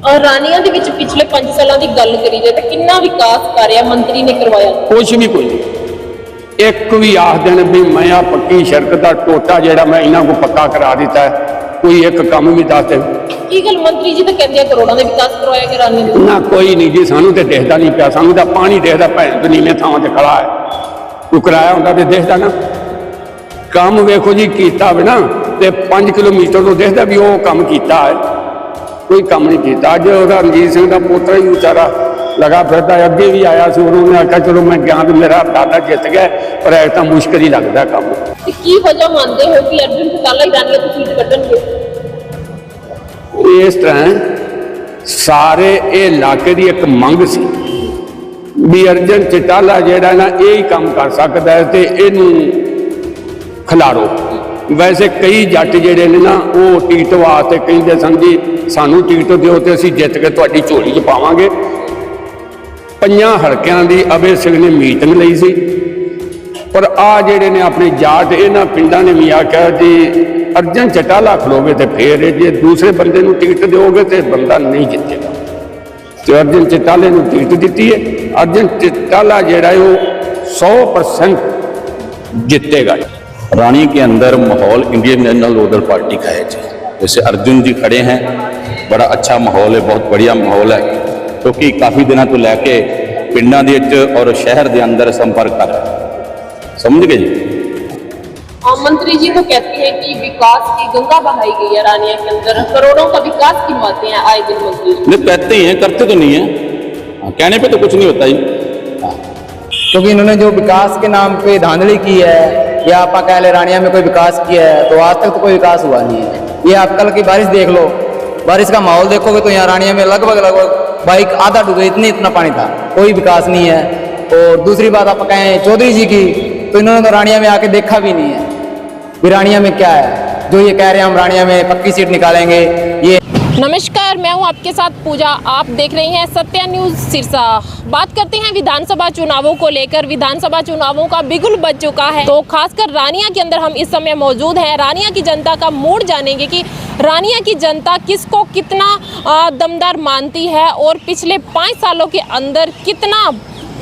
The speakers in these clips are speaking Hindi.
और रानिया ਦੇ ਵਿੱਚ ਪਿਛਲੇ 5 ਸਾਲਾਂ ਦੀ ਗੱਲ ਕਰੀ ਜਾਏ ਤਾਂ ਕਿੰਨਾ ਵਿਕਾਸ ਕਾਰਿਆ ਮੰਤਰੀ ਨੇ ਕਰਵਾਇਆ? ਕੁਛ ਵੀ ਕੋਈ ਨਹੀਂ। ਇੱਕ ਵੀ ਆਖ ਦੇਣ ਵੀ ਮੈਂ ਆ ਪੱਕੀ ਸੜਕ ਦਾ ਟੋਟਾ ਜਿਹੜਾ ਮੈਂ ਇਹਨਾਂ ਕੋ ਪੱਕਾ ਕਰਾ ਦਿੱਤਾ ਹੈ, ਕੋਈ ਇੱਕ ਕੰਮ ਵੀ ਦੱਸ ਦੇ। ਕੀ ਗੱਲ ਮੰਤਰੀ ਜੀ ਤਾਂ ਕਹਿੰਦੇ ਆ ਕਰੋੜਾਂ ਦੇ ਵਿਕਾਸ ਕਰਵਾਇਆ ਗਿਆ ਰਾਨੀਆ ਦੇ? ਨਾ ਕੋਈ ਨਹੀਂ ਜੀ, ਸਾਨੂੰ ਤੇ ਦਿਖਦਾ ਨਹੀਂ ਪਿਆ, ਸਾਨੂੰ ਤਾਂ ਪਾਣੀ ਦਿਖਦਾ ਭੈਣ ਤੋਂ ਨੀਵੇਂ ਥਾਵਾਂ ਤੇ ਖੜਾ ਹੈ। ਕੋਈ ਕਿਰਾਇਆ ਹੁੰਦਾ ਤੇ ਦਿਖਦਾ ਨਾ। ਕੰਮ ਵੇਖੋ ਜੀ ਕੀਤਾ ਹੋਵੇ ਨਾ ਤੇ 5 ਕਿਲੋਮੀਟਰ ਤੋਂ ਦਿਖਦਾ ਵੀ ਉਹ ਕੰਮ ਕੀਤਾ ਹੈ, ਕੋਈ ਕੰਮ ਨਹੀਂ ਕੀਤਾ। ਅੱਜ ਉਹਦਾ ਰਣਜੀਤ ਸਿੰਘ ਦਾ ਪੋਤਰਾ ਹੀ ਵਿਚਾਰਾ ਲਗਾ ਫਿਰਦਾ, ਅੱਗੇ ਵੀ ਆਇਆ ਸੀ, ਉਹਨੇ ਆਖਿਆ ਚਲੋ ਮੈਂ ਗਿਆ ਤੇ ਮੇਰਾ ਦਾਦਾ ਜਿੱਤ ਗਿਆ, ਪਰ ਐ ਤਾਂ ਮੁਸ਼ਕਿਲ ਹੀ ਲੱਗਦਾ ਕੰਮ। ਤੇ ਕੀ ਵਜ੍ਹਾ ਮੰਨਦੇ ਹੋ ਕਿ ਅਰਜੁਨ ਚੌਟਾਲਾ ਹੀ ਰਾਨੀਆ ਤੋਂ ਸੀਟ ਕੱਢਣਗੇ? ਇਸ ਤਰ੍ਹਾਂ ਸਾਰੇ ਇਹ ਇਲਾਕੇ ਦੀ ਇੱਕ ਮੰਗ ਸੀ ਵੀ ਅਰਜਨ ਚੌਟਾਲਾ ਜਿਹੜਾ ਨਾ ਇਹ ਹੀ ਕੰਮ ਕਰ ਸਕਦਾ ਹੈ ਤੇ ਇਹਨੂੰ ਖਿਲਾਰੋ। ਵੈਸੇ ਕਈ ਜੱਟ ਜਿਹੜੇ ਨੇ ਨਾ ਉਹ ਟਿਕਟ ਵਾਸਤੇ ਕਹਿੰਦੇ ਸਨ ਜੀ ਸਾਨੂੰ ਟਿਕਟ ਦਿਓ ਤੇ ਅਸੀਂ ਜਿੱਤ ਕੇ ਤੁਹਾਡੀ ਝੋਲੀ 'ਚ ਪਾਵਾਂਗੇ। 5 ਹਲਕਿਆਂ ਦੀ ਅਬੇ ਸਿੰਘ ਨੇ ਮੀਟਿੰਗ ਲਈ ਸੀ, ਪਰ ਆ ਜਿਹੜੇ ਨੇ ਆਪਣੇ ਜਾਟ ਇਹਨਾਂ ਪਿੰਡਾਂ ਨੇ ਵੀ ਆਖਿਆ ਜੀ ਅਰਜਨ ਚੌਟਾਲਾ ਖਲੋਗੇ ਤੇ ਫੇਰ ਜੇ ਦੂਸਰੇ ਬੰਦੇ ਨੂੰ ਟਿਕਟ ਦਿਓਗੇ ਤੇ ਬੰਦਾ ਨਹੀਂ ਜਿੱਤੇਗਾ। ਤੇ ਅਰਜਨ ਚੌਟਾਲੇ ਨੂੰ ਟਿਕਟ ਦਿੱਤੀ है। अर्जुन चौटाला ਜਿਹੜਾ है वो 100% जीतेगा। रानी के अंदर माहौल इंडियन नेशनल लोकदल पार्टी का है जी। जैसे अर्जुन जी खड़े हैं, बड़ा अच्छा माहौल है, बहुत बढ़िया माहौल है, क्योंकि काफ़ी दिनों तो लैके पिंडा के और शहर के अंदर संपर्क कर रहे हैं, समझ गए जी। मंत्री जी तो कहते हैं कि विकास की गंगा बहाई गई है रानिया के अंदर, करोड़ों का विकास गिनवाते हैं आए दिन मंत्री। नहीं कहते ही हैं, करते तो नहीं है, कहने पे तो कुछ नहीं होता ही। क्योंकि इन्होंने जो विकास के नाम पे धांधली की है या आप कह ले रानिया में कोई विकास किया है, तो आज तक तो कोई विकास हुआ नहीं है। ये आप कल की बारिश देख लो, बारिश का माहौल देखोगे तो यहाँ रानिया में लगभग बाइक आधा डूबे, इतना पानी था, कोई विकास नहीं है। और दूसरी बात आप कहें चौधरी जी की, तो इन्होंने तो रानिया में आके देखा भी नहीं है कि रानिया में क्या है। जो ये कह रहे हैं हम रानिया में पक्की सीट निकालेंगे ये। नमस्कार, मैं हूं आपके साथ पूजा, आप देख रही हैं सत्या न्यूज सिरसा। बात करते हैं विधानसभा चुनावों को लेकर। विधानसभा चुनावों का बिगुल बज चुका है, तो खासकर रानिया के अंदर हम इस समय मौजूद हैं। रानिया की जनता का मूड जानेंगे कि रानिया की जनता किसको कितना दमदार मानती है और पिछले 5 सालों के अंदर कितना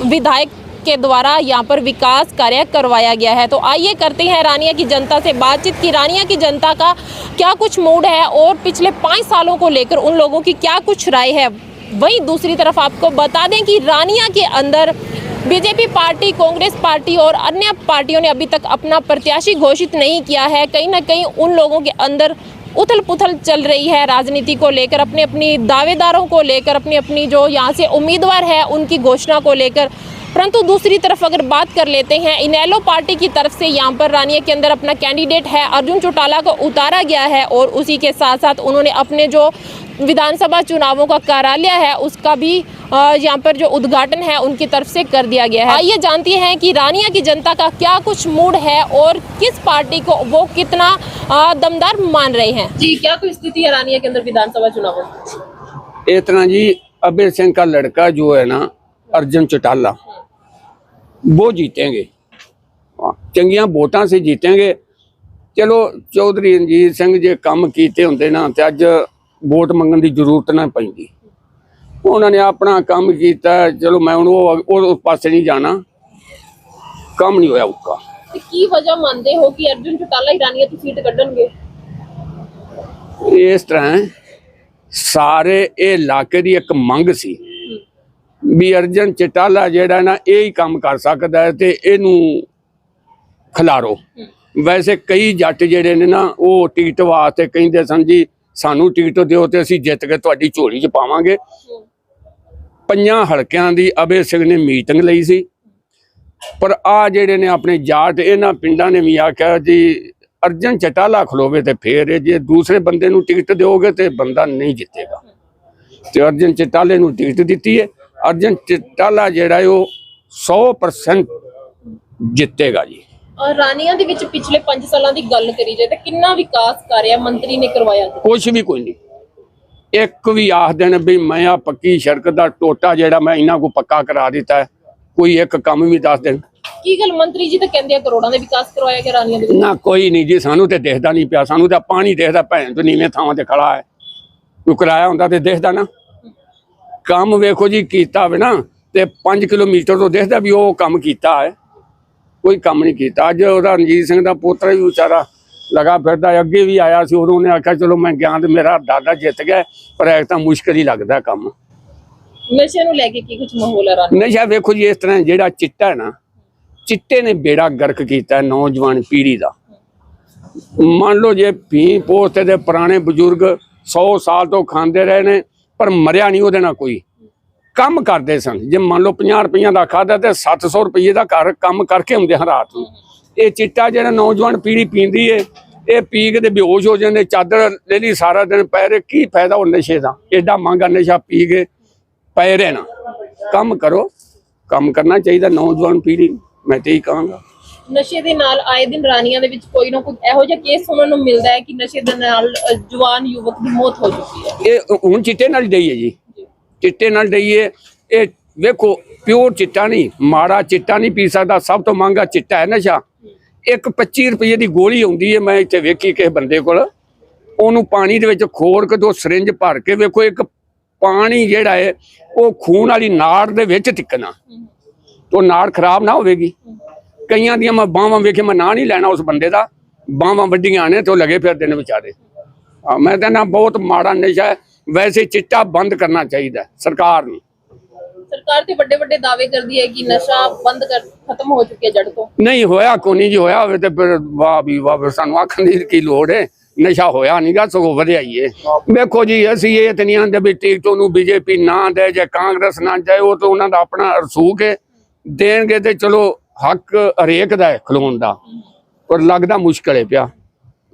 विधायक के द्वारा यहाँ पर विकास कार्य करवाया गया है। तो आइए करते हैं रानिया की जनता से बातचीत कि रानिया की जनता का क्या कुछ मूड है और पिछले 5 सालों को लेकर उन लोगों की क्या कुछ राय है। वहीं दूसरी तरफ आपको बता दें कि रानिया के अंदर बीजेपी पार्टी, कांग्रेस पार्टी और अन्य पार्टियों ने अभी तक अपना प्रत्याशी घोषित नहीं किया है। कहीं ना कहीं उन लोगों के अंदर उथल पुथल चल रही है राजनीति को लेकर, अपने अपनी दावेदारों को लेकर, अपनी अपनी जो यहाँ से उम्मीदवार है उनकी घोषणा को लेकर। परंतु दूसरी तरफ अगर बात कर लेते हैं, इनेलो पार्टी की तरफ से यहाँ पर रानिया के अंदर अपना कैंडिडेट है अर्जुन चौटाला को उतारा गया है और उसी के साथ साथ उन्होंने अपने जो विधानसभा चुनावों का कार्यालय है उसका भी यहाँ पर जो उद्घाटन है उनकी तरफ से कर दिया गया है। आइए जानते हैं कि रानिया की जनता का क्या कुछ मूड है और किस पार्टी को वो कितना दमदार मान रहे हैं। जी, क्या कोई स्थिति है रानिया के अंदर विधानसभा चुनावों में? इतना जी अभय सिंह का लड़का जो है ना अर्जुन चौटाला, वो जीतेंगे, चंगिया वोटां से जीतेंगे। चलो चौधरी रणजीत सिंह जे काम कीते होंदे ना ते अज वोट मंगण की जरूरत ना पैंदी। उन्होंने अपना काम किया, चलो मैं उस पासे नहीं जाना, काम नहीं होया उसका। की वजह मानते हो कि अर्जुन चौटाला ही रानिया तो सीट कढणगे? इस तरह सारे इलाके की एक मंग सी भी अर्जन चौटाला ਜਿਹੜਾ ਨਾ ਇਹ ਹੀ ਕੰਮ ਕਰ ਸਕਦਾ ਹੈ ਤੇ ਇਹਨੂੰ ਖਿਲਾਰੋ। ਵੈਸੇ ਕਈ ਜੱਟ ਜਿਹੜੇ ਨੇ ਨਾ ਉਹ ਟਿਕਟ ਵਾਸਤੇ ਕਹਿੰਦੇ ਸਨ ਜੀ ਸਾਨੂੰ ਟਿਕਟ ਦਿਓ ਤੇ ਅਸੀਂ ਜਿੱਤ ਕੇ ਤੁਹਾਡੀ ਝੋਲੀ 'ਚ ਪਾਵਾਂਗੇ। 5 ਹਲਕਿਆਂ ਦੀ ਅਬੇ ਸਿੰਘ ਨੇ ਮੀਟਿੰਗ ਲਈ ਸੀ, ਪਰ ਆ ਜਿਹੜੇ ਨੇ ਆਪਣੇ ਜਾਟ ਇਹਨਾਂ ਪਿੰਡਾਂ ਨੇ ਵੀ ਆਖਿਆ ਜੀ ਅਰਜਨ ਚੌਟਾਲਾ ਖਲੋਗੇ ਤੇ ਫੇਰ ਜੇ ਦੂਸਰੇ ਬੰਦੇ ਨੂੰ ਟਿਕਟ ਦਿਓਗੇ ਤੇ ਬੰਦਾ ਨਹੀਂ ਜਿੱਤੇਗਾ। ਤੇ ਅਰਜਨ ਚੌਟਾਲੇ ਨੂੰ ਟਿਕਟ ਦਿੱਤੀ है। अर्जुन चौटाला ਜਿਹੜਾ है वो 100% जीतेगा जी। और रानिया ਦੇ ਵਿੱਚ ਪਿਛਲੇ 5 ਸਾਲਾਂ ਦੀ ਗੱਲ ਕਰੀ ਜਾਏ ਤਾਂ ਕਿੰਨਾ ਵਿਕਾਸ ਕਾਰਿਆ ਮੰਤਰੀ ਨੇ ਕਰਵਾਇਆ? ਕੁਛ ਵੀ ਕੋਈ ਨਹੀਂ। ਇੱਕ ਵੀ ਆਖ ਦੇਣ ਵੀ ਮੈਂ ਆ ਪੱਕੀ ਸੜਕ ਦਾ ਟੋਟਾ ਜਿਹੜਾ ਮੈਂ ਇਹਨਾਂ ਕੋ ਪੱਕਾ ਕਰਾ ਦਿੱਤਾ ਹੈ, ਕੋਈ ਇੱਕ ਕੰਮ ਵੀ ਦੱਸ ਦੇਣ। ਕੀ ਗੱਲ ਮੰਤਰੀ ਜੀ ਤਾਂ ਕਹਿੰਦੇ ਆ ਕਰੋੜਾਂ ਦੇ ਵਿਕਾਸ ਕਰਵਾਇਆ ਗਿਆ ਰਾਨੀਆ ਦੇ ਵਿੱਚ? ਨਾ ਕੋਈ ਨਹੀਂ ਜੀ, ਸਾਨੂੰ ਤੇ ਦਿਖਦਾ ਨਹੀਂ ਪਿਆ, ਸਾਨੂੰ ਤਾਂ ਪਾਣੀ ਦਿਖਦਾ ਭੈਣ ਤੋਂ ਨੀਵੇਂ ਥਾਵਾਂ ਤੇ ਖੜਾ ਹੈ। ਕੋਈ ਕਿਰਾਇਆ ਹੁੰਦਾ ਤੇ ਦਿਖਦਾ ਨਾ। ਕੰਮ ਵੇਖੋ ਜੀ ਕੀਤਾ ਹੋਵੇ ਨਾ ਤੇ 5 ਕਿਲੋਮੀਟਰ ਤੋਂ ਦਿਖਦਾ ਵੀ ਉਹ ਕੰਮ ਕੀਤਾ ਹੈ, ਕੋਈ ਕੰਮ ਨਹੀਂ ਕੀਤਾ। ਅੱਜ ਉਹਦਾ ਰਣਜੀਤ ਸਿੰਘ ਦਾ ਪੋਤਰਾ ਵੀ ਵਿਚਾਰਾ ਲਗਾ ਫਿਰਦਾ, ਅੱਗੇ ਵੀ ਆਇਆ ਸੀ, ਉਦੋਂ ਉਹਨੇ ਆਖਿਆ ਚਲੋ ਮੈਂ ਗਿਆ ਤੇ ਮੇਰਾ ਦਾਦਾ ਜਿੱਤ ਗਿਆ, ਪਰ ਐ ਤਾਂ ਮੁਸ਼ਕਲ ਹੀ ਲੱਗਦਾ ਕੰਮ। ਨਸ਼ੇ ਨੂੰ ਲੈ ਕੇ ਕੀ ਕੁਝ ਮਾਹੌਲ ਹੈ ਰਾਣੀ? ਨਸ਼ਾ ਵੇਖੋ ਜੀ ਇਸ ਤਰ੍ਹਾਂ ਜਿਹੜਾ ਚਿੱਟਾ ਹੈ ਨਾ, ਚਿੱਟੇ ਨੇ ਬੇੜਾ ਗਰਕ ਕੀਤਾ ਨੌਜਵਾਨ ਪੀੜ੍ਹੀ ਦਾ। ਮੰਨ ਲਓ ਜੇ ਭੀ ਪੋਸਤੇ ਦੇ ਪੁਰਾਣੇ ਬਜ਼ੁਰਗ 100 ਸਾਲ ਤੋਂ ਖਾਂਦੇ ਰਹੇ ਨੇ ਪਰ ਮਰਿਆ ਨਹੀਂ ਉਹਦੇ ਨਾਲ ਕੋਈ। ਕੰਮ ਕਰਦੇ ਸਨ, ਜੇ ਮੰਨ ਲਓ 50 ਰੁਪਈਆਂ ਦਾ ਖਾਦਾ ਤੇ 700 ਰੁਪਈਏ ਦਾ ਘਰ ਕੰਮ ਕਰਕੇ ਆਉਂਦੇ ਹਨ ਰਾਤ ਨੂੰ। ਇਹ ਚਿੱਟਾ ਜਿਹੜਾ ਨੌਜਵਾਨ ਪੀੜ੍ਹੀ ਪੀਂਦੀ ਏ, ਇਹ ਪੀ ਕੇ ਤੇ ਬੇਹੋਸ਼ ਹੋ ਜਾਂਦੇ, ਚਾਦਰ ਲੈ ਲਈ ਸਾਰਾ ਦਿਨ ਪੈ ਰਹੇ। ਕੀ ਫਾਇਦਾ ਉਹ ਨਸ਼ੇ ਦਾ? ਐਡਾ ਮਹਿੰਗਾ ਨਸ਼ਾ ਪੀ ਕੇ ਪਏ ਰਹਿਣਾ। ਕੰਮ ਕਰੋ, ਕੰਮ ਕਰਨਾ ਚਾਹੀਦਾ ਨੌਜਵਾਨ ਪੀੜ੍ਹੀ ਨੂੰ, ਮੈਂ ਤੇ ਹੀ ਕਹਾਂਗਾ। ਨਸ਼ੇ ਦੇ ਨਾਲ ਆਏ ਦਿਨ ਰਾਣੀਆਂ ਦੇ ਵਿੱਚ ਕੋਈ ਨਾ ਕੋਈ ਇਹੋ ਜਿਹਾ ਕੇਸ ਸੁਣਨ ਨੂੰ ਮਿਲਦਾ ਹੈ ਕਿ ਨਸ਼ੇ ਦੇ ਨਾਲ ਜਵਾਨ ਯੁਵਕ ਦੀ ਮੌਤ ਹੋ ਚੁੱਕੀ ਹੈ। ਇਹ ਹੁਣ ਚਿੱਟੇ ਨਾਲ ਡਈ ਹੈ ਜੀ, ਚਿੱਟੇ ਨਾਲ ਡਈ ਹੈ। ਇਹ ਵੇਖੋ ਪਿਓਰ ਚਿੱਟਾ ਨਹੀਂ, ਮਾੜਾ ਚਿੱਟਾ ਨਹੀਂ ਪੀ ਸਕਦਾ, ਸਭ ਤੋਂ ਮਹਿੰਗਾ ਚਿੱਟਾ ਹੈ ਨਸ਼ਾ। ਇੱਕ 25 ਰੁਪਏ ਦੀ ਗੋਲੀ ਆਉਂਦੀ ਹੈ, ਮੈਂ ਇੱਥੇ ਵੇਖੀ ਕਿਸੇ ਬੰਦੇ ਕੋਲ, ਉਹਨੂੰ ਪਾਣੀ ਦੇ ਵਿੱਚ ਖੋਰ ਕੇ ਦੋ ਸਿਰਿੰਜ ਭਰ ਕੇ ਵੇਖੋ, ਇੱਕ ਪਾਣੀ ਜਿਹੜਾ ਹੈ ਉਹ ਖੂਨ ਵਾਲੀ ਨਾੜ ਦੇ ਵਿੱਚ ਟਿਕਣਾ, तो नाड़ खराब ना होगी। कईयां दियां मैं बांवां वेखे, मैं ना नहीं लेना उस बंदे दा, बांवां वड्डियां ने तो लगे फिरदे ने बेचारे। मैं कहना बहुत माड़ा नशा है। वैसे चिट्टा बंद करना चाहिए सरकार ने। सरकार ते बड़े बड़े दावे कर दिए कि नशा बंद कर खत्म हो चुके जड़ तो। नहीं होया को नहीं, जो होया तो फिर वाह भी वाह, सानू आखण की लोड़ है। नशा होया नहीं गा, सगों वधिया ही है। देखो जी असीं ये ते नहीं आंदे भी टिकटों नूं बीजेपी ना दे जाए कांग्रेस ना जाए, वो तो उन्हां दा अपना रसूख है, देणगे ते चलो हक हरेक दा है खलोण दा, पर लगदा मुश्किल है पिया।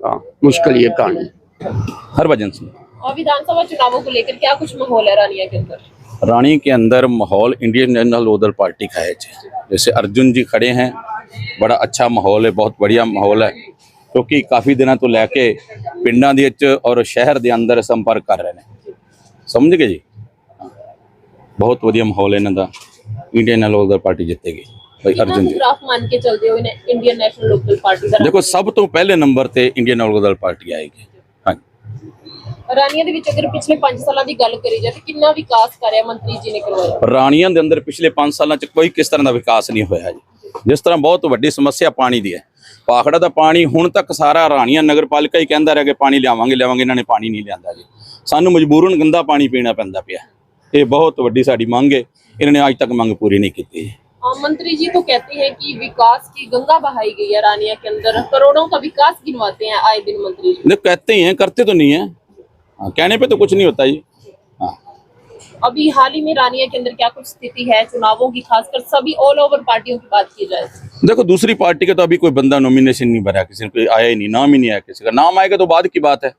हाँ मुश्किल ही है कहानी। हरभजन सिंह। और विधानसभा चुनावों को लेकर क्या कुछ माहौल है रानिया के अंदर? रानी के अंदर माहौल इंडियन नेशनल लोकदल पार्टी का है। जैसे अर्जुन जी खड़े हैं, बड़ा अच्छा माहौल है, बहुत बढ़िया माहौल है, क्योंकि काफ़ी दिनों तो लैके पिंडां दे विच और शहर के अंदर संपर्क कर रहे हैं। समझ गए जी, बहुत बढ़िया माहौल है इन्हां दा। इंडियन नेशनल लोकदल पार्टी जितेगी भाई अर्जुन जी। ग्राफ मान के चलते हो इंडियन नेशनल लोकदल पार्टी दा? देखो सब तो पहले नंबर ते इंडियन लोकदल पार्टी आएगी। ਰਾਣੀਆਂ ਦੇ ਵਿੱਚ ਅਗਰ ਪਿਛਲੇ 5 ਸਾਲਾਂ ਦੀ ਗੱਲ ਕਰੀ ਜਾਏ ਤਾਂ ਕਿੰਨਾ ਵਿਕਾਸ ਕਰਿਆ ਮੰਤਰੀ ਜੀ ਨੇ ਕਰਵਾਇਆ? ਰਾਣੀਆਂ ਦੇ ਅੰਦਰ ਪਿਛਲੇ 5 ਸਾਲਾਂ ਚ ਕੋਈ ਕਿਸ ਤਰ੍ਹਾਂ ਦਾ ਵਿਕਾਸ ਨਹੀਂ ਹੋਇਆ ਜੀ। ਜਿਸ ਤਰ੍ਹਾਂ ਬਹੁਤ ਵੱਡੀ ਸਮੱਸਿਆ ਪਾਣੀ ਦੀ ਹੈ, ਪਾਖੜਾ ਦਾ ਪਾਣੀ ਹੁਣ ਤੱਕ ਸਾਰਾ ਰਾਣੀਆਂ ਨਗਰਪਾਲਿਕਾ ਹੀ ਕਹਿੰਦਾ ਰਿਹਾ ਕਿ ਪਾਣੀ ਲਿਆਵਾਂਗੇ, ਇਹਨਾਂ ਨੇ ਪਾਣੀ ਨਹੀਂ ਲਿਆਂਦਾ ਜੀ। ਸਾਨੂੰ ਮਜਬੂਰਨ ਗੰਦਾ ਪਾਣੀ ਪੀਣਾ ਪੈਂਦਾ ਪਿਆ। ਇਹ ਬਹੁਤ ਵੱਡੀ ਸਾਡੀ ਮੰਗ ਹੈ, ਇਹਨਾਂ ਨੇ ਅੱਜ ਤੱਕ ਮੰਗ ਪੂਰੀ नहीं की थी। मंत्री जी तो कहते हैं कि विकास की गंगा बहाई गई है रानिया के अंदर, करोड़ों का विकास गिनवाते हैं आए दिन मंत्री जी। नहीं कहते ही हैं, करते तो नहीं है। कहने पे तो कुछ नहीं होता जी। हाँ अभी हाल ही में रानिया के अंदर क्या कुछ स्थिति है चुनावों की, खासकर सभी ऑल ओवर पार्टियों की बात की जाए? देखो दूसरी पार्टी का तो अभी कोई बंदा नॉमिनेशन नहीं भरा, किसी ने आया ही नहीं, नाम ही नहीं आया किसी का। नाम आएगा तो बाद की बात है,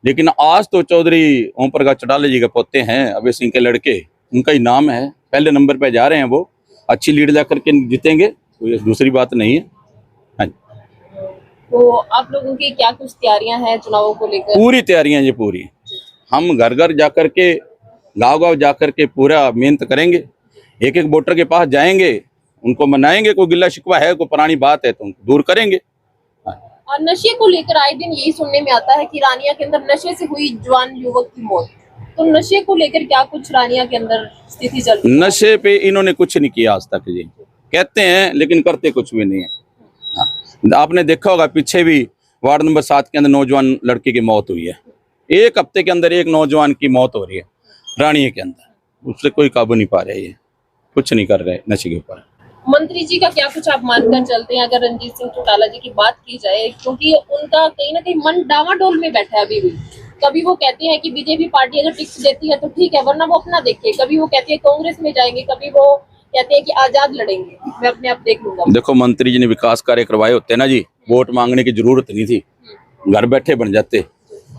लेकिन आज तो चौधरी ओम प्रकाश चौटाला जी के पोते हैं अभय सिंह के लड़के, उनका ही नाम है, पहले नंबर पे जा रहे हैं। वो अच्छी लीड ला करके जीतेंगे, कोई दूसरी बात नहीं है। हाँ तो आप लोगों की क्या कुछ तैयारियां हैं चुनावों को लेकर? पूरी तैयारियां जी पूरी। हम घर घर जा कर के, गाँव गाँव जा कर के पूरा मेहनत करेंगे, एक एक वोटर के पास जाएंगे, उनको मनाएंगे। कोई गिल्ला शिकवा है, कोई पुरानी बात है तो उनको दूर करेंगे। और नशे को लेकर आए दिन यही सुनने में आता है कि रानिया के अंदर नशे से हुई जवान युवक की मौत, तो नशे को लेकर क्या कुछ रानिया के अंदर स्थिति चल रही है? नशे पे इन्होंने कुछ नहीं किया आज तक जी, कहते हैं लेकिन करते कुछ भी नहीं है। हाँ, आपने देखा होगा पीछे भी वार्ड नंबर 7 के अंदर नौजवान लड़की की मौत हुई है। एक हफ्ते के अंदर एक नौजवान की मौत हो रही है रानिया के अंदर, उससे कोई काबू नहीं पा रहे, ये कुछ नहीं कर रहे नशे के ऊपर। मंत्री जी का क्या कुछ आप मानकर चलते हैं अगर रणजीत सिंह चौटाला जी की बात की जाए, क्योंकि उनका कहीं ना कहीं मन डावाडोल में बैठा है अभी भी। कभी वो कहते हैं कि बीजेपी पार्टी अगर टिकट देती है तो ठीक है, वरना वो अपना देखे। कभी वो कहती है कांग्रेस में जाएंगे, कभी वो कहते हैं कि आजाद लड़ेंगे, मैं अपने आप देख लूंगा। देखो मंत्री जी ने विकास कार्य करवाए होते ना जी, वोट मांगने की जरूरत नहीं थी, घर बैठे बन जाते।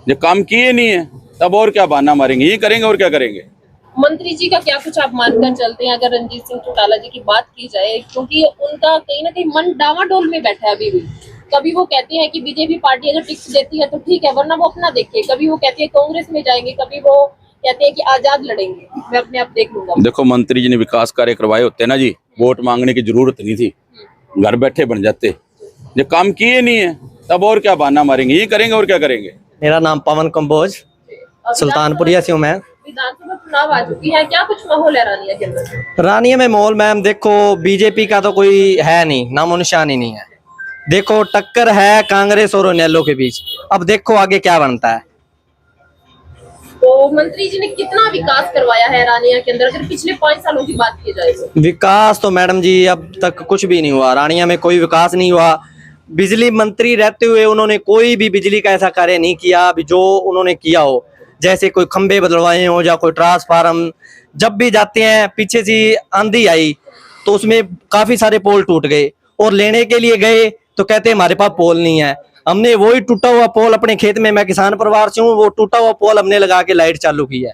जो काम किए नहीं है तब और क्या बहाना मारेंगे, ये करेंगे और क्या करेंगे। मंत्री जी का क्या कुछ आप मानकर चलते हैं अगर रणजीत सिंह चौटाला जी की बात की जाए, क्योंकि उनका कहीं ना कहीं मन डावाडोल में बैठा है अभी भी। कभी वो कहते हैं कि बीजेपी पार्टी अगर टिकट देती है तो ठीक है, वरना वो अपना देखे। कभी वो कहती है कांग्रेस में जाएंगे, कभी वो कहते हैं कि आजाद लड़ेंगे, मैं अपने आप देख लूंगा। देखो मंत्री जी ने विकास कार्य करवाए होते ना जी, वोट मांगने की जरूरत नहीं थी, घर बैठे बन जाते। जो काम किए नहीं है तब और क्या बहाना मारेंगे, ये करेंगे और क्या करेंगे। मेरा नाम पवन कंबोज, सुल्तानपुरिया से हूँ मैं। विधानसभा चुनाव आ चुकी है, क्या कुछ माहौल है रानिया के अंदर? रानिया में माहौल मैम देखो, बीजेपी का तो कोई है नहीं, नामो निशान ही नहीं है। देखो टक्कर है कांग्रेस और इनेलो के बीच, अब देखो आगे क्या बनता है। तो मंत्री जी ने कितना विकास करवाया है रानिया के अंदर, अगर पिछले 5 सालों की बात की जाए तो? विकास तो मैडम जी अब तक कुछ भी नहीं हुआ, रानिया में कोई विकास नहीं हुआ। बिजली मंत्री रहते हुए उन्होंने कोई भी बिजली का ऐसा कार्य नहीं किया अभी जो उन्होंने किया हो, जैसे कोई खंबे बदलवाए हो या कोई ट्रांसफार्म। जब भी जाते हैं, पीछे से आंधी आई तो उसमें काफी सारे पोल टूट गए, और लेने के लिए गए तो कहते हमारे पास पोल नहीं है। हमने वही टूटा हुआ पोल अपने खेत में, मैं किसान परिवार से हूँ, वो टूटा हुआ पोल हमने लगा के लाइट चालू की है।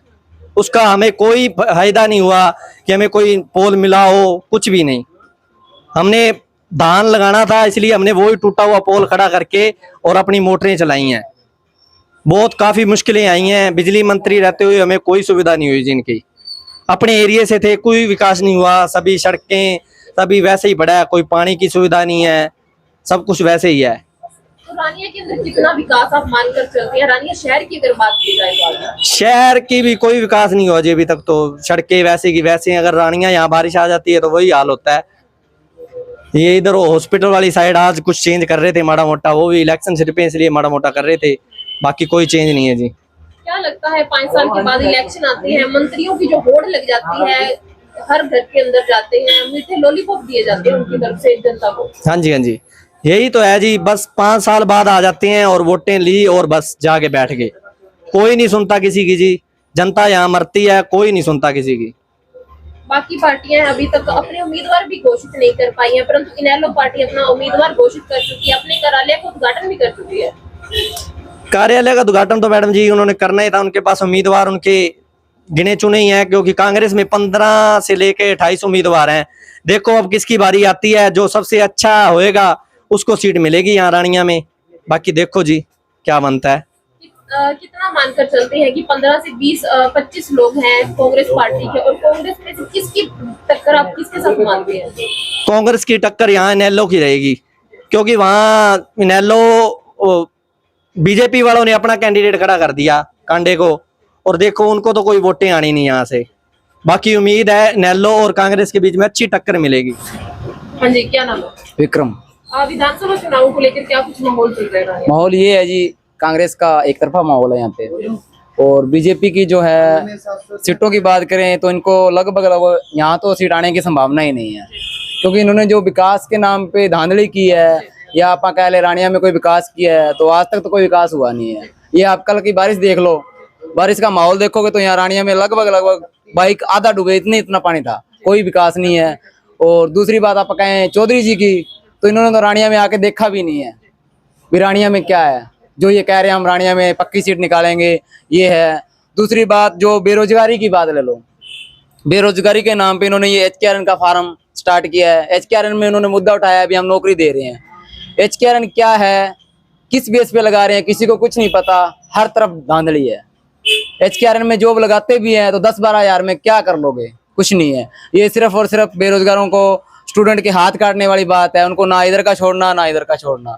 उसका हमें कोई फायदा नहीं हुआ कि हमें कोई पोल मिला हो, कुछ भी नहीं। हमने धान लगाना था इसलिए हमने वही टूटा हुआ पोल खड़ा करके और अपनी मोटरें चलाई हैं। बहुत काफी मुश्किलें आई हैं। बिजली मंत्री रहते हुए हमें कोई सुविधा नहीं हुई जिनकी। अपने एरिया से थे, कोई विकास नहीं हुआ, सभी सड़कें सभी वैसे ही पड़ा है, कोई पानी की सुविधा नहीं है, सब कुछ वैसे ही है। तो रानिया के अंदर कितना विकास आप मानकर चलते हैं? रानिया शहर की अगर बात की जाए तो शहर की भी कोई विकास नहीं हुआ जी अभी तक, तो सड़कें वैसे की वैसे हैं। अगर रानिया यहाँ बारिश आ जाती है तो वही हाल होता है। ये इधर हॉस्पिटल वाली साइड आज कुछ चेंज कर रहे थे माड़ा मोटा, वो भी इलेक्शन से पे इसलिए माड़ा मोटा कर रहे थे, बाकी कोई चेंज नहीं है जी। क्या लगता है 5 साल के बाद इलेक्शन आती है, मंत्रियों की जो होड़ लग जाती है, हर घर के अंदर जाते हैं, मीठे लॉलीपॉप दिए जाते हैं उनकी तरफ से जनता को? हाँ जी, हाँ जी, यही तो है जी। बस 5 साल बाद आ जाते हैं और वोटें ली और बस जाके बैठ गए। कोई नहीं सुनता किसी की जी, जनता यहाँ मरती है, कोई नहीं सुनता किसी की। बाकी पार्टियां अभी तक अपने उम्मीदवार भी घोषित नहीं कर पाई हैं, परंतु इनेलो पार्टी अपना उम्मीदवार घोषित कर चुकी है, अपने कार्यालय का उद्घाटन भी कर चुकी है। कार्यालय का उद्घाटन तो मैडम जी उन्होंने करना ही था, उनके पास उम्मीदवार उनके गिने चुने ही हैं, क्योंकि कांग्रेस में 15 से लेके 28 उम्मीदवार हैं। देखो अब किसकी बारी आती है, जो सबसे अच्छा होएगा उसको सीट मिलेगी यहाँ रानिया में। बाकी देखो जी क्या बनता है। कितना मानकर चलते हैं कि 15 से 20-25 लोग हैं कांग्रेस पार्टी के, और कांग्रेस में से किसकी टक्कर आप किसके साथ मानते हैं? कांग्रेस की टक्कर यहाँ इनेलो की रहेगी, क्योंकि वहाँ इनेलो बीजेपी वालों ने अपना कैंडिडेट खड़ा कर दिया कांडे को, और देखो उनको तो कोई वोटें आनी नहीं यहाँ से। बाकी उम्मीद है इनेलो और कांग्रेस के बीच में अच्छी टक्कर मिलेगी। हाँ जी, क्या नाम है? विक्रम। विधानसभा चुनाव को लेकर क्या कुछ माहौल चल रहा है? माहौल ये है जी, कांग्रेस का एक तरफा माहौल है यहाँ पे, और बीजेपी की जो है सीटों की बात करें तो इनको लगभग यहाँ तो सीट आने की संभावना ही नहीं है, क्योंकि इन्होंने जो विकास के नाम पे धांधली की है, या आप कह ले रानिया में कोई विकास किया है, तो आज तक तो कोई विकास हुआ नहीं है। ये आप कल की बारिश देख लो, बारिश का माहौल देखोगे तो यहाँ रानिया में लगभग बाइक आधा डूबे, इतना पानी था, कोई विकास नहीं है। और दूसरी बात आप कहें चौधरी जी की, तो इन्होंने तो रानिया में आके देखा भी नहीं है भी रानिया में क्या है। जो ये कह रहे हैं हम रानिया में पक्की सीट निकालेंगे, ये है। दूसरी बात जो बेरोजगारी की बात ले लो, बेरोजगारी के नाम पे इन्होंने ये HKRN का फार्म स्टार्ट किया है। HKRN में इन्होंने मुद्दा उठाया है, अभी हम नौकरी दे रहे हैं। HKRN क्या है, किस बेस पे लगा रहे हैं, किसी को कुछ नहीं पता, हर तरफ धांधली है। HKRN में जॉब लगाते भी हैं तो 10-12 हज़ार में क्या कर लोगे, कुछ नहीं है। ये सिर्फ और सिर्फ बेरोजगारों को, स्टूडेंट के हाथ काटने वाली बात है, उनको ना इधर का छोड़ना ना इधर का छोड़ना।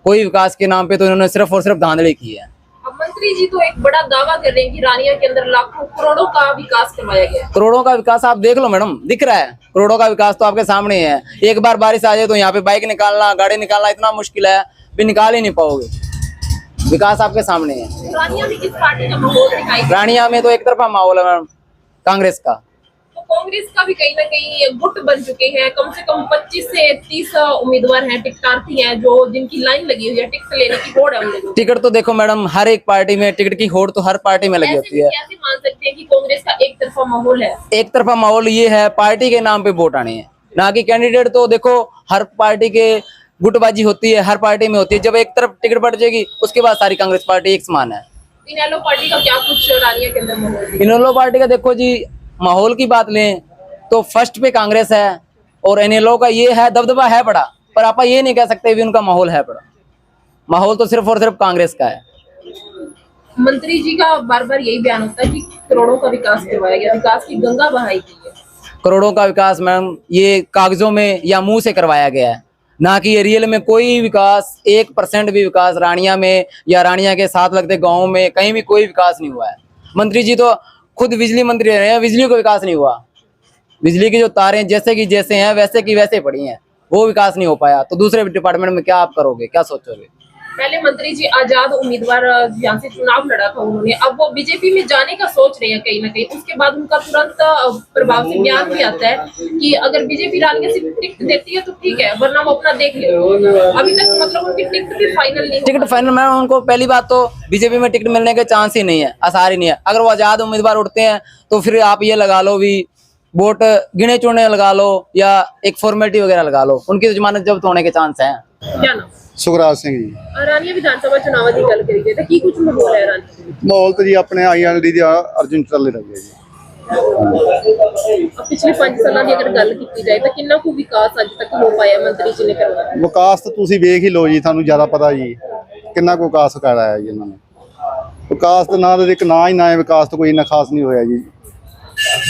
कोई विकास के नाम पे तो इन्होंने सिर्फ और सिर्फ धांधली की है। अब मंत्री जी तो एक बड़ा दावा कर रहे हैं कि रानिया के अंदर लाखों करोड़ों का विकास करवाया गया है। करोड़ों का विकास आप देख लो मैडम, दिख रहा है। करोड़ों का विकास तो आपके सामने है। एक बार बारिश आ जाए तो यहाँ पे बाइक निकालना, गाड़ी निकालना इतना मुश्किल है, भी निकाल ही नहीं पाओगे। विकास आपके सामने है। रानिया में किस पार्टी का माहौल दिखाई दे? रानिया में तो एक तरफा माहौल है मैडम, कांग्रेस का। तो कांग्रेस का भी कहीं ना कहीं गुट बन चुके हैं। कम से कम 25 से 30 उम्मीदवार हैं, टिकटार्थी हैं, जो जिनकी लाइन लगी हुई है, टिकट लेने की होड़ है उन लोगों की। टिकट तो देखो मैडम, हर एक पार्टी में टिकट की होड़ तो हर पार्टी में लगी होती है। कैसे मान सकते हैं कि कांग्रेस का एक तरफा माहौल है? एक तरफा माहौल ये है, पार्टी के नाम पे वोट आने हैं, ना कि कैंडिडेट। तो देखो हर पार्टी के गुटबाजी होती है, हर पार्टी में होती है। जब एक तरफ टिकट बढ़ जाएगी उसके बाद सारी कांग्रेस पार्टी एक समान है। इनेलो पार्टी का क्या कुछ रानिया के अंदर माहौल है? इनेलो पार्टी का देखो जी, माहौल की बात लें तो फर्स्ट पे कांग्रेस है, और इनेलो का ये है दबदबा है बड़ा, पर आप ये नहीं कह सकते भी उनका माहौल है बड़ा। माहौल तो सिर्फ और सिर्फ कांग्रेस का है। मंत्री जी का बार बार यही बयान होता है कि करोड़ों का विकास करवाया गया, विकास की गंगा बहाई गई है। करोड़ों का विकास मैम ये कागजों में या मुंह से करवाया गया है, ना कि ये रियल में कोई विकास, 1% भी विकास रानिया में या रानिया के साथ लगते गाँव में कहीं भी कोई विकास नहीं हुआ है। मंत्री जी तो खुद बिजली मंत्री रहे हैं, बिजली का विकास नहीं हुआ। बिजली की जो तारें जैसे की जैसे हैं वैसे की वैसे पड़ी हैं, वो विकास नहीं हो पाया। तो दूसरे डिपार्टमेंट में क्या आप करोगे, क्या सोचोगे? पहले मंत्री जी आजाद उम्मीदवार यहाँ से चुनाव लड़ा था उन्होंने, अब वो बीजेपी में जाने का सोच रहे हैं कहीं ना कहीं। उसके बाद उनका तुरंत प्रभाव से बयान भी आता है कि अगर बीजेपी रानिया से टिकट देती है तो ठीक है, वरना वो अपना देख ले। अभी तक मतलब उनकी टिकट भी फाइनल नहीं टिकट फाइनल में उनको पहली बात तो बीजेपी में टिकट मिलने के चांस ही नहीं है, आसार ही नहीं है। अगर वो आजाद उम्मीदवार उठते हैं तो फिर आप ये लगा लो भी वोट गिने चुने लगा लो या एक फॉर्मेलिटी वगैरह लगा लो, उनकी जमानत जब्त होने के चांस हैं। क्या नाम? ਸੁਖਰਾਜ ਸਿੰਘ ਜੀ। ਰਾਨੀਆ ਵਿਧਾਨ ਸਭਾ ਚੁਣਾਵਾਂ ਦੀ ਗੱਲ ਕਰੀਏ ਤਾਂ ਕੀ ਕੁਝ ਮਾਹੌਲ ਹੈ ਰਾਨੀਆ? ਮਾਹੌਲ ਤਾਂ ਜੀ ਆਪਣੇ ਆਈਐਨਡੀ ਦੀ ਅਰਜੁਨ ਚਟਾਲੇ ਦਾ ਜੀ। ਪਿਛਲੇ 5 ਸਾਲਾਂ ਦੀ ਅਗਰ ਗੱਲ ਕੀਤੀ ਜਾਏ ਤਾਂ ਕਿੰਨਾ ਕੁ ਵਿਕਾਸ ਅੱਜ ਤੱਕ ਹੋ ਪਾਇਆ ਮੰਤਰੀ ਜੀ ਨੇ ਕਰਵਾਇਆ? ਵਿਕਾਸ ਤਾਂ ਤੁਸੀਂ ਵੇਖ ਹੀ ਲਓ ਜੀ, ਤੁਹਾਨੂੰ ਜ਼ਿਆਦਾ ਪਤਾ ਜੀ ਕਿੰਨਾ ਕੁ ਵਿਕਾਸ ਕਰਾਇਆ ਜੀ ਇਹਨਾਂ ਨੇ। ਵਿਕਾਸ ਦਾ ਨਾਂ ਦਾ ਇੱਕ ਨਾਂ ਹੀ ਨਾ ਹੈ, ਵਿਕਾਸ ਤਾਂ ਕੋਈ ਇੰਨਾ ਖਾਸ ਨਹੀਂ ਹੋਇਆ ਜੀ।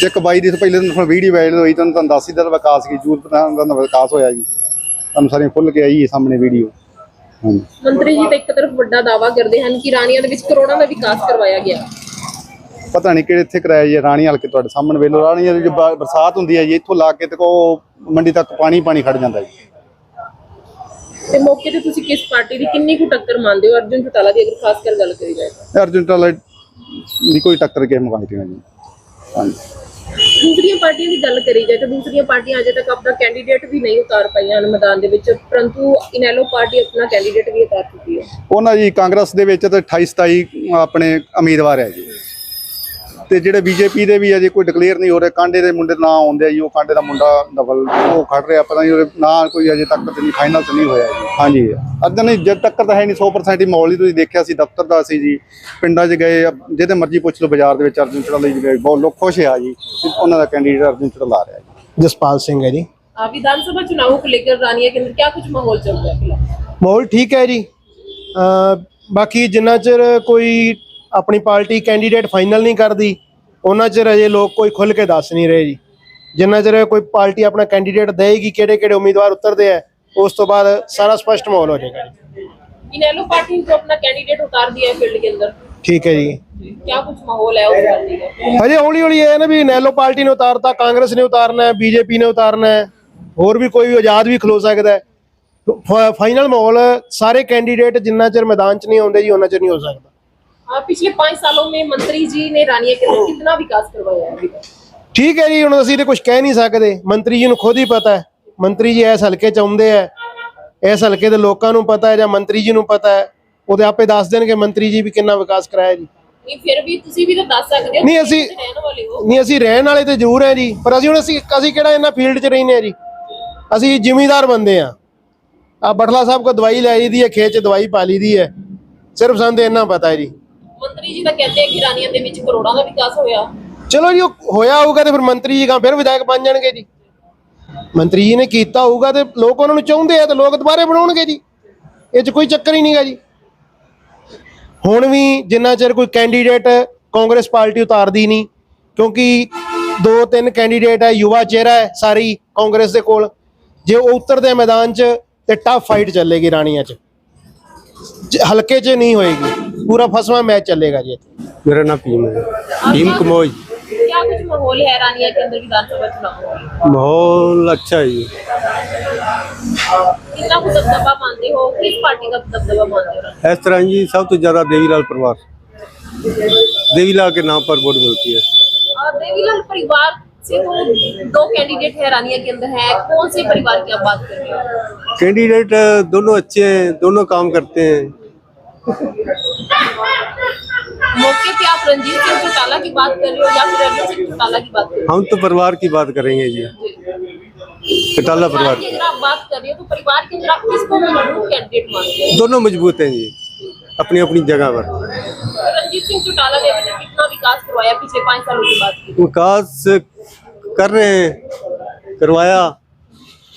ਇੱਕ 22 ਦਿਨ ਪਹਿਲੇ ਤੁਹਾਨੂੰ ਵੀਡੀਓ ਵਾਇਰਲ ਹੋਈ, ਤੁਹਾਨੂੰ ਦੱਸ ਹੀ ਦਿੱਤਾ ਵਿਕਾਸ ਕੀ ਜੂਰ ਦਾ ਵਿਕਾਸ ਹੋਇਆ ਜੀ। ਤੁਹਾਨੂੰ ਸਾਰੀਆਂ ਖੁੱਲ੍ਹ ਕੇ ਆਈ ਸਾਹਮਣੇ ਵੀਡੀਓ। ਮੰਤਰੀ ਜੀ ਤਾਂ ਇੱਕ ਤਰਫ ਵੱਡਾ ਦਾਅਵਾ ਕਰਦੇ ਹਨ ਕਿ ਰਾਨੀਆਂ ਦੇ ਵਿੱਚ ਕਰੋੜਾਂ ਦਾ ਵਿਕਾਸ ਕਰਵਾਇਆ ਗਿਆ। ਪਤਾ ਨਹੀਂ ਕਿਹੜੇ ਇੱਥੇ ਕਰਾਇਆ ਜੀ। ਰਾਣੀ ਹਲਕੇ ਤੁਹਾਡੇ ਸਾਹਮਣੇ ਵੇਖ ਲਓ, ਰਾਣੀ ਦੀ ਬਰਸਾਤ ਹੁੰਦੀ ਹੈ ਜੀ, ਇੱਥੋਂ ਲਾ ਕੇ ਤੇ ਉਹ ਮੰਡੀ ਤੱਕ ਪਾਣੀ ਖੜ ਜਾਂਦਾ ਜੀ। ਤੇ ਮੌਕੇ ਤੇ ਤੁਸੀਂ ਕਿਸ ਪਾਰਟੀ ਦੀ ਕਿੰਨੀ ਕੁ ਟੱਕਰ ਮੰਨਦੇ ਹੋ ਅਰਜੁਨ ਚੌਟਾਲਾ ਦੀ, ਅਗਰ ਖਾਸ ਕਰ ਗੱਲ ਕਰੀ ਜਾਏ ਤਾਂ? ਅਰਜੁਨ ਚਟਾਲੇ ਦੀ ਕੋਈ ਟੱਕਰ ਕਿਸੇ ਮੁਕਾਬਲੇ ਨਾਲ ਜੀ। ਹਾਂਜੀ। ਦੂਸਰੀਆਂ ਪਾਰਟੀਆਂ ਦੀ ਗੱਲ ਕਰੀ ਜਾਏ ਤਾਂ ਦੂਸਰੀਆਂ ਪਾਰਟੀਆਂ ਅਜੇ ਤੱਕ ਆਪਣਾ ਕੈਂਡੀਡੇਟ ਵੀ ਨਹੀਂ ਉਤਾਰ ਪਾਈਆਂ ਹਨ ਮੈਦਾਨ ਦੇ ਵਿੱਚ, ਪਰੰਤੂ ਇਨੈਲੋ ਪਾਰਟੀ ਆਪਣਾ ਕੈਂਡੀਡੇਟ ਵੀ ਉਤਾਰ ਚੁੱਕੀ ਹੈ। ਉਹਨਾਂ ਜੀ ਕਾਂਗਰਸ ਦੇ ਵਿੱਚ ਤਾਂ 28-27 ਆਪਣੇ ਉਮੀਦਵਾਰ ਹੈ ਜੀ, ਤੇ ਜਿਹੜੇ ਬੀਜੇਪੀ ਦੇ ਵੀ ਅਜੇ ਕੋਈ ਡਿਕਲੇਅਰ ਨਹੀਂ ਹੋ ਰਹੇ। ਕਾਂਡੇ ਦੇ ਮੁੰਡੇ ਨਾਂ ਆਉਂਦੇ ਆ ਜੀ, ਉਹ ਕਾਂਡੇ ਦਾ ਮੁੰਡਾ ਡਬਲ ਉਹ ਖੜ ਰਿਹਾ, ਪਤਾ ਨਹੀਂ ਉਹਦੇ ਨਾਂ ਕੋਈ ਅਜੇ ਤੱਕ ਤੇ ਨਹੀਂ ਫਾਈਨਲ ਤੇ ਨਹੀਂ ਹੋਇਆ ਜੀ। ਹਾਂਜੀ ਅੱਧਾ ਨਹੀਂ, ਜਦ ਤੱਕ ਤਾਂ ਹੈ ਨਹੀਂ 100% ਹੀ ਮਾਹੌਲ ਹੀ ਤੁਸੀਂ ਦੇਖਿਆ ਸੀ, ਦਫ਼ਤਰ ਦਾ ਸੀ ਜੀ, ਪਿੰਡਾਂ 'ਚ ਗਏ, ਜਿਹਦੇ ਮਰਜ਼ੀ ਪੁੱਛ ਲਓ, ਬਾਜ਼ਾਰ ਦੇ ਵਿੱਚ ਅਰਜੁਨ ਚਟਾਲਾ ਜੀ ਗਏ, ਬਹੁਤ ਲੋਕ ਖੁਸ਼ ਆ ਜੀ, ਉਹਨਾਂ ਦਾ ਕੈਂਡੀਡੇਟ ਅਰਜੁਨ ਚਟਾਲਾ ਆ ਰਿਹਾ ਜੀ। जसपाल सिंह है जी। विधानसभा चुनावों को लेकर रानिया के अंदर क्या कुछ माहौल चल रहा है फिलहाल? माहौल ठीक है जी। बाकी जिन्ना चिर कोई अपनी पार्टी कैंडीडेट फाइनल नहीं करती उन्ना चिर अजे लोग कोई खुल के दस नहीं रहे जी। जिन्ना चिर कोई पार्टी अपना कैंडीडेट देगी, किहड़े-किहड़े उम्मीदवार उतरते हैं, उस तो बाद सारा स्पष्ट माहौल हो जाएगा। इनेलो पार्टी ने तो अपना कैंडिडेट उतार दिया है फील्ड के अंदर, ठीक है जी। क्या कुछ माहौल है उस पार्टी का? अजे हौली-हौली है ना भी नैलो पार्टी ने उतारता, कांग्रेस ने उतारना है, बीजेपी ने उतारना है, और भी कोई आजाद भी खलो सकता है। फाइनल माहौल सारे कैंडीडेट जिन्ना चिर मैदान च नहीं आउंदे जी उन्ना चिर नहीं हो सकता। पिछले 5 सालों में मंत्री जी ने रानिया के अंदर कितना विकास करवाया है अभी तक? ठीक है जी, हुण असीं ते कुछ कह नहीं सकते, मंत्री जी नूं खुद ही पता है। मंत्री जी इस हलके च आउंदे है, इस हलके दे लोकां नूं पता है, जां मंत्री जी नूं पता है, ਉਹਦੇ ਆਪੇ ਦੱਸ ਦੇਣਗੇ ਮੰਤਰੀ ਜੀ ਵੀ ਕਿੰਨਾ ਵਿਕਾਸ ਕਰਾਇਆ ਜੀ। ਨਹੀਂ ਫਿਰ ਵੀ ਤੁਸੀਂ ਵੀ ਤਾਂ ਦੱਸ ਸਕਦੇ ਹੋ, ਨਹੀਂ ਅਸੀਂ ਰਹਿਣ ਵਾਲੇ ਹੋ। ਨਹੀਂ ਅਸੀਂ ਰਹਿਣ ਵਾਲੇ ਤੇ ਜ਼ਰੂਰ ਹੈ ਜੀ, ਪਰ ਅਸੀਂ ਕਿਹੜਾ ਇਹਨਾਂ ਫੀਲਡ 'ਚ ਰਹਿੰਦੇ ਆ ਜੀ। ਅਸੀਂ ਜ਼ਿਮੀਂਦਾਰ ਬੰਦੇ ਆ। ਆ ਬਟਲਾ ਸਾਹਿਬ ਕੋ ਦਵਾਈ ਲੈ ਲਈ ਦੀ ਹੈ, ਖੇਤ 'ਚ ਦਵਾਈ ਪਾ ਲਈ ਦੀ ਹੈ, ਸਿਰਫ ਸਾਨੂੰ ਇੰਨਾ ਪਤਾ ਹੈ ਜੀ। ਮੰਤਰੀ ਜੀ ਤਾਂ ਕਹਿੰਦੇ ਆ ਕਿ ਰਾਨੀਆਂ ਦੇ ਵਿੱਚ ਕਰੋੜਾਂ ਦਾ ਵਿਕਾਸ ਹੋਇਆ। ਚਲੋ ਜੀ, ਹੋਇਆ ਹੋਊਗਾ ਤੇ ਫਿਰ ਮੰਤਰੀ ਜੀ ਫਿਰ ਵਿਧਾਇਕ ਬਣ ਜਾਣਗੇ ਜੀ। ਮੰਤਰੀ ਜੀ ਨੇ ਕੀਤਾ ਹੋਊਗਾ ਤੇ ਲੋਕ ਉਹਨਾਂ ਨੂੰ ਚਾਹੁੰਦੇ ਆ ਤੇ ਲੋਕ ਦੁਬਾਰੇ ਬਣਾਉਣਗੇ ਜੀ, ਇਹ 'ਚ ਕੋਈ ਚੱਕਰ ਹੀ ਨਹੀਂਗਾ ਜੀ। ਹੁਣ ਵੀ ਜਿੰਨਾ ਚਿਰ ਕੋਈ ਕੈਂਡੀਡੇਟ ਕਾਂਗਰਸ ਪਾਰਟੀ ਉਤਾਰਦੀ ਨਹੀਂ, ਕਿਉਂਕਿ 2-3 ਕੈਂਡੀਡੇਟ ਹੈ, ਯੁਵਾ ਚਿਹਰਾ ਹੈ ਸਾਰੀ ਕਾਂਗਰਸ ਦੇ ਕੋਲ, ਜੇ ਉਹ ਉਤਰਦੇ ਮੈਦਾਨ 'ਚ ਤੇ ਟਫ ਫਾਈਟ ਚੱਲੇਗੀ ਰਾਣੀਆਂ 'ਚ, ਹਲਕੇ 'ਚ ਨਹੀਂ ਹੋਏਗੀ, पूरा फसवा मैच चलेगा जी। मेरा नाम भीम है, भीम कमोई। क्या कुछ माहौल है रानिया के अंदर विधानसभा चुनाव? माहौल अच्छा है जी। कितना कुछ दबदबा मानते हो, किस पार्टी का दबदबा मानते हो? इस तरह जी सब तो ज्यादा देवीलाल परिवार, देवीलाल के नाम पर वोट मिलती है। देवीलाल परिवार से तो 2 कैंडिडेट है रानिया के अंदर है, कौन से परिवार की आप बात कर रहे हो? कैंडिडेट दोनों अच्छे हैं, दोनों काम करते हैं। मौके पे आप रंजीत सिंह चौटाला की बात कर रहे हो या फिर अरविंद सिंह चौटाला की बात कर रहे हो? हम तो परिवार की बात करेंगे जी, चौटाला परिवार की अगर आप बात कर रहे हो तो परिवार के अंदर आप किसको मजबूत कैंडिडेट मानते हो? दोनों मजबूत हैं जी अपनी अपनी जगह पर। रंजीत सिंह चौटाला ने अभी तक कितना विकास करवाया पिछले 5 सालों की बात की? विकास कर रहे हैं, करवाया,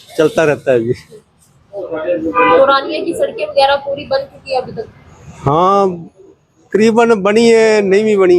चलता रहता है जी। तो रानिया की सड़कें वगैरह पूरी बन चुकी है अभी तक? हाँ करीबन बनी है, नहीं भी बनी।